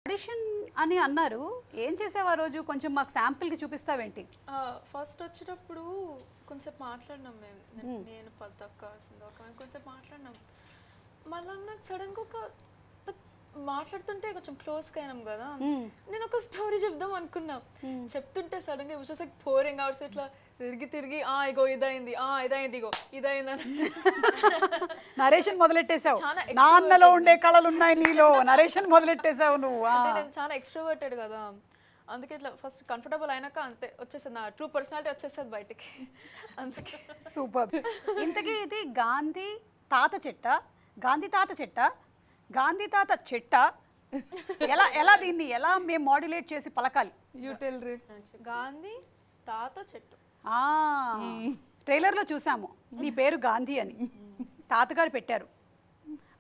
Audition అని అన్నారు. ఏం చేసావు ఆ రోజు? కొంచెం మాకు శాంపిల్‌కి చూపిస్తావేంటి? ఫస్ట్ వచ్చేటప్పుడు కొంచెం మాట్లాడినాం మేము. నేను పద్దక్క సింధక్క కొంచెం మాట్లాడినాం. మళ్ళీ నాకు సడన్గా మాట్లాడుతుంటే కొంచెం క్లోజ్గా అయినాం కదా. నేను ఒక స్టోరీ చెప్దాం అనుకున్నా. చెప్తుంటే సడన్గా it was like pouring out. ఇట్లా తిరిగి తిరిగి ఇగో ఇదైంది, ఇదైంది, ఇగో ఇదైందని నరేషన్ మొదలెట్టేసావు. నాన్నలో ఉండే కళలు ఉన్నాయి నీలో. నరేషన్ మొదలెట్టేసావు నువ్వు. నేను చాలా ఎక్స్ట్రోవర్టెడ్ కదా, అందుకే ఇట్లా ఫస్ట్ కంఫర్టబుల్ అయినాక అంతే వచ్చేస్తుంది, నా ట్రూ పర్సనాలిటీ వచ్చేస్తుంది బయటికి. అందుకే సూపర్. ఇంతకీ ఇది గాంధీ తాత చెట్ట, గాంధీ తాత చెట్ట, గాంధీ తాత చెట్ట, ఎలా ఎలా దీన్ని ఎలా మేము మాడ్యులేట్ చేసి పలకాలి? గాంధీ తాత చెట్టు. ట్రైలర్లో చూసాము నీ పేరు గాంధీ అని, తాతగారు పెట్టారు.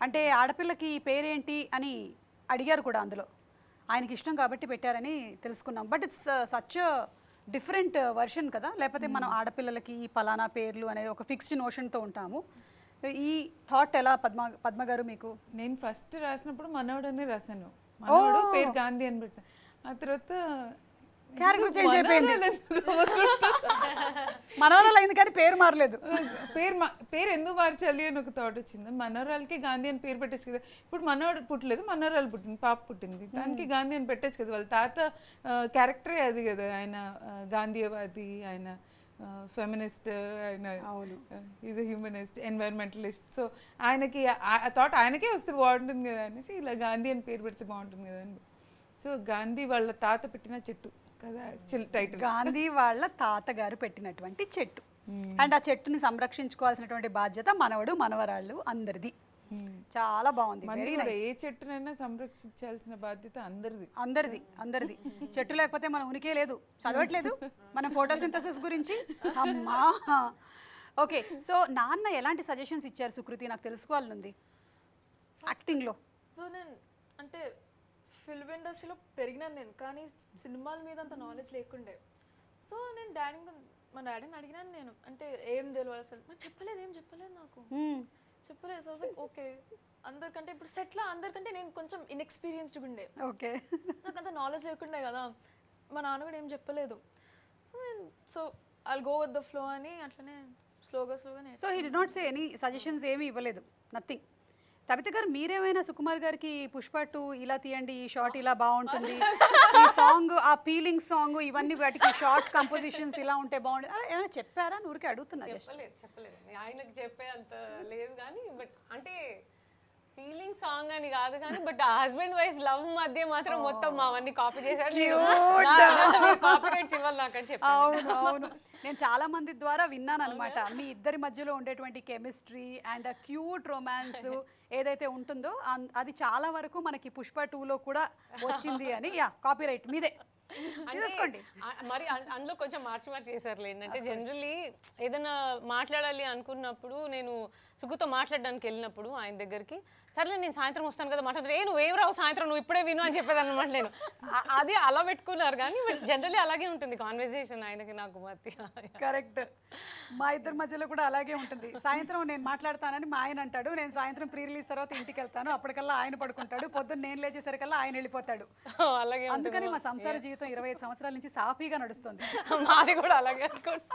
అంటే ఆడపిల్లకి ఈ పేరేంటి అని అడిగారు కూడా, అందులో ఆయనకి ఇష్టం కాబట్టి పెట్టారని తెలుసుకున్నాం. But it's such different version కదా. లేకపోతే మనం ఆడపిల్లలకి ఈ పలానా పేర్లు అనేది ఒక ఫిక్స్డ్ నోషన్తో ఉంటాము. ఈ థాట్ ఎలా పద్మ గారు మీకు? నేను ఫస్ట్ రాసినప్పుడు మనోడనే రాశాను. మనోడు పేరు గాంధీ అని పెట్టాను. ఆ తర్వాత క్యారెక్టర్ చేంజ్ అయిపోయింది. మనవరాలు అయింది కానీ పేరు మారలేదు. పేరు ఎందుకు మార్చాలి అని ఒక థాట్ వచ్చింది. మనవరాలకి గాంధీ అని పేరు పెట్టచ్చు కదా. ఇప్పుడు మనోడు పుట్టలేదు, మనవరాలు పుట్టింది, పాప పుట్టింది, దానికి గాంధీ అని పెట్టచ్చు కదా. వాళ్ళ తాత క్యారెక్టరే అది కదా. ఆయన గాంధీవాది, ఆయన ఫెమినిస్ట్, ఆయన ఈజ్ హ్యూమనిస్ట్, ఎన్వైరన్మెంటలిస్ట్. సో ఆయనకి ఆ థాట్ ఆయనకే వస్తే బాగుంటుంది కదా అనేసి ఇలా గాంధీ అని పేరు పెడితే బాగుంటుంది కదా అని. సో గాంధీ వాళ్ళ తాత పెట్టిన చెట్టు కదా టైటిల్. గాంధీ వాళ్ళ తాతగారు పెట్టినటువంటి చెట్టు. అండ్ ఆ చెట్టుని సంరక్షించుకోవాల్సినటువంటి బాధ్యత మనవడు మనవరాళ్ళు అందరిది. చాలా బాగుంది. ఏ చెట్టునైనా సంరక్షించాల్సిన బాధ్యత అందరిది అందరిది అందరిది. చెట్టు లేకపోతే మన ఉనికే లేదు. చదవట్లేదు మనం ఫోటోసింథసిస్ గురించి. అమ్మా ఓకే. సో నాన్న ఎలాంటి సజెషన్స్ ఇచ్చారు సుకృతి? నాకు తెలుసుకోవాలనుంది యాక్టింగ్లో. సో నేను అంటే ఫిల్మ్ ఇండస్ట్రీలో పెరిగినాను నేను, కానీ సినిమాల మీద అంత నాలెడ్జ్ లేకుండే. సో నేను మా డాడీని అడిగినాను నేను, అంటే ఏం తెలియాలి అసలు. నాకు ఏం చెప్పలేదు నాకు చెప్పలేదు. సో ఓకే, అందరికంటే ఇప్పుడు సెట్లో అందరికంటే నేను కొంచెం ఇన్ఎక్స్పీరియన్స్డ్గా ఉండే. ఓకే, నాకు అంత నాలెడ్జ్ లేకుండే కదా. మా నాన్న కూడా ఏం చెప్పలేదు. So I'll go with the flow అని అట్లనే స్లోగా. So he did not say any suggestions, ఏమీ ఇవ్వలేదు, నథింగ్. కవిత గారు మీరేమైనా సుకుమార్ గారికి పుష్ప 2 ఇలా తీయండి, ఈ షార్ట్ ఇలా బాగుంటుంది, ఈ సాంగ్ ఆ ఫీలింగ్ సాంగ్ ఇవన్నీ వాటికి షార్ట్స్ కంపోజిషన్స్ ఇలా ఉంటే బాగుంటుంది ఏమైనా చెప్పారా? ఊరికే అడుగుతున్నా. చెప్పలేదు ఆయనకు చెప్పే అంత లేదు కానీ, బట్ అంటే ఫీలింగ్ సాంగ్ అని కాదు కానీ, బట్ హస్బెండ్ వైఫ్ లవ్ మధ్య మాత్రం మొత్తం అవన్నీ కాపీ చేశారు. కాపీ రైట్స్ ఇవ్వాలి నాకు అని చెప్పి. అవును, నేను చాలా మంది ద్వారా విన్నాను అనమాట. మీ ఇద్దరి మధ్యలో ఉండేటువంటి కెమిస్ట్రీ అండ్ క్యూట్ రొమాన్స్ ఏదైతే ఉంటుందో అది చాలా వరకు మనకి పుష్ప 2లో కూడా వచ్చింది అని. యా, కాపీ రైట్ మీదే. మరి అందులో కొంచెం మార్చి చేశారు ఏంటంటే, జనరల్లీ ఏదైనా మాట్లాడాలి అనుకున్నప్పుడు నేను సుగుతో మాట్లాడడానికి వెళ్ళినప్పుడు ఆయన దగ్గరికి, సరే నేను సాయంత్రం వస్తాను కదా మాట్లాడతాను, నువ్వేం రావు సాయంత్రం, నువ్వు ఇప్పుడే విను అని చెప్పేది అనమాట. నేను అది అలా పెట్టుకున్నారు కానీ జనరల్లీ అలాగే ఉంటుంది కాన్వర్సేషన్ ఆయనకి నాకు మధ్య. కరెక్ట్, మా ఇద్దరి మధ్యలో కూడా అలాగే ఉంటుంది. సాయంత్రం నేను మాట్లాడతానని మా ఆయన అంటాడు, నేను సాయంత్రం ప్రీ రిలీజ్ తర్వాత ఇంటికి వెళ్తాను, అప్పటికల్లా ఆయన పడుకుంటాడు, పొద్దున్న నేను లేచేసరికల్లా ఆయన వెళ్ళిపోతాడు. అలాగే అందుకని మా సంసార జీవితం 25 సంవత్సరాల నుంచి సాఫీగా నడుస్తుంది. మాది కూడా అలాగే అనుకోండి.